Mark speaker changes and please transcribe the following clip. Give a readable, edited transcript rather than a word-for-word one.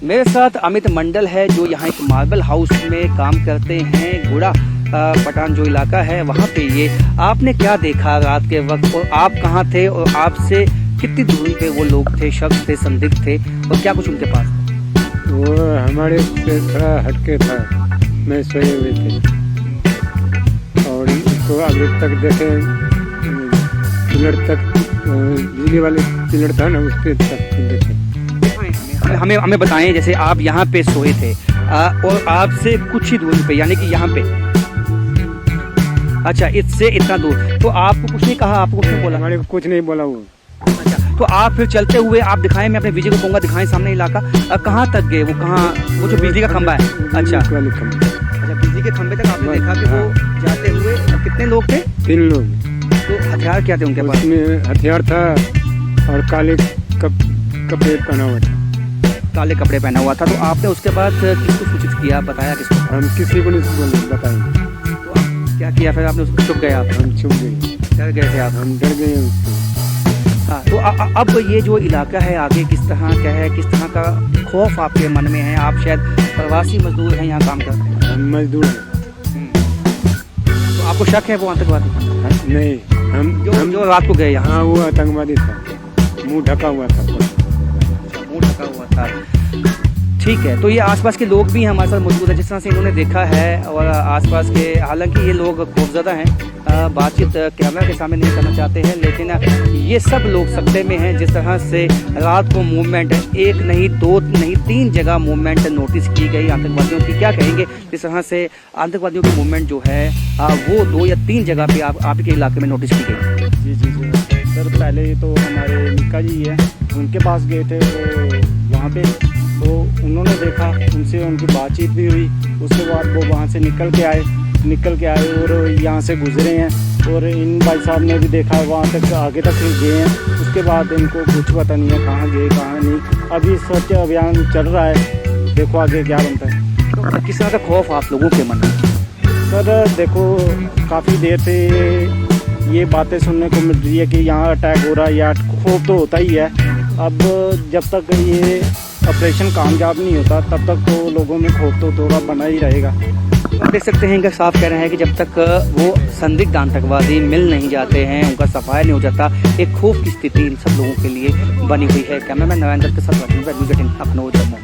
Speaker 1: मेरे साथ अमित मंडल है जो यहाँ एक मार्बल हाउस में काम करते हैं। गुड़ा पठान जो इलाका है वहाँ पे ये आपने क्या देखा रात के वक्त, और आप कहाँ थे और आपसे कितनी दूरी पे वो लोग थे, शख्स थे, संदिग्ध थे, और क्या कुछ उनके पास?
Speaker 2: वो हमारे से थोड़ा हटके था, मैं सोए हुए थे और उसको आगे तक देखे, पिलर तक, बिजली वाले पिलर था ना, उसके तक देखे।
Speaker 1: हमें बताएं, जैसे आप यहाँ पे सोए थे और आपसे कुछ ही दूरी पे, यानी कि यहाँ पे, अच्छा इससे इतना दूर, तो आपको कुछ नहीं कहा, आपको कुछ नहीं बोला?
Speaker 2: हमारे को कुछ नहीं बोला वो।
Speaker 1: अच्छा, तो आप फिर चलते हुए आप दिखाएं, मैं अपने विजय को कहूँगा दिखाएं सामने इलाका, कहाँ तक गए वो? कहाँ वो जो बिजली का खंबा है? अच्छा अच्छा, बिजली के खंबे तक आपने देखा कि वो जाते हुए। कितने लोग थे?
Speaker 2: 3 लोग।
Speaker 1: तो हथियार क्या थे उनके पास?
Speaker 2: उसमें हथियार था और काले कपड़े पहना हुआ था।
Speaker 1: काले कपड़े पहना हुआ था। तो आपने उसके बाद किसको सूचित किया, बताया किसको?
Speaker 2: हम किसी को नहीं बताएंगे।
Speaker 1: तो आप क्या किया फिर? आपने उसको छुप गए? आप
Speaker 2: हम छुप गए,
Speaker 1: डर गए थे आप?
Speaker 2: हम डर गए उससे।
Speaker 1: हाँ, तो अब ये जो इलाका है आगे किस तरह क्या है, किस तरह का खौफ आपके मन में है? आप शायद प्रवासी मजदूर हैं, यहाँ काम करते हैं।
Speaker 2: हम मजदूर हैं।
Speaker 1: तो आपको शक है वो आतंकवादी?
Speaker 2: नहीं, हम
Speaker 1: जो रात को गए यहाँ?
Speaker 2: हाँ, वो आतंकवादी था, मुंह ढका हुआ था।
Speaker 1: मुंह ढका हुआ था, ठीक है। तो ये आसपास के लोग भी हमारे साथ मौजूद है, जिस तरह से इन्होंने देखा है, और आसपास के, हालांकि ये लोग खौफजदा हैं, बातचीत कैमरा के सामने नहीं करना चाहते हैं, लेकिन ये सब लोग सकते में हैं। जिस तरह से रात को मूवमेंट, एक नहीं, 2 नहीं, 3 जगह मूवमेंट नोटिस की गई आतंकवादियों की। क्या कहेंगे जिस तरह से आतंकवादियों की मूवमेंट जो है वो 2 या 3 जगह पे आपके इलाके में नोटिस की गई?
Speaker 3: जी सर, पहले तो हमारे निक्का जी है, उनके पास गए थे, तो वहाँ पे तो उन्होंने देखा, उनसे उनकी बातचीत भी हुई। उसके बाद वो वहाँ से निकल के आए और यहाँ से गुजरे हैं, और इन भाई साहब ने भी देखा, वहाँ तक आगे तक गए हैं। उसके बाद इनको कुछ पता नहीं है कहाँ गए कहाँ नहीं। अभी सर्च अभियान चल रहा है, देखो आगे क्या बनता है।
Speaker 1: तो किस तरह का खौफ आप लोगों के मन में?
Speaker 3: सर देखो, काफ़ी देर से ये बातें सुनने को मिल रही है कि यहाँ अटैक हो रहा है, या खौफ तो होता ही है। अब जब तक ये ऑपरेशन कामयाब नहीं होता तब तक तो लोगों में खौफ तो थोड़ा बना ही रहेगा।
Speaker 1: आप देख सकते हैं कि साफ कह रहे हैं कि जब तक वो संदिग्ध आतंकवादी मिल नहीं जाते हैं, उनका सफाया नहीं हो जाता, एक खौफ की स्थिति इन सब लोगों के लिए बनी हुई है। कैमरामैन नरेंद्र के साथ लखनऊ, न्यूज़ 18 लखनऊ, जम्मू।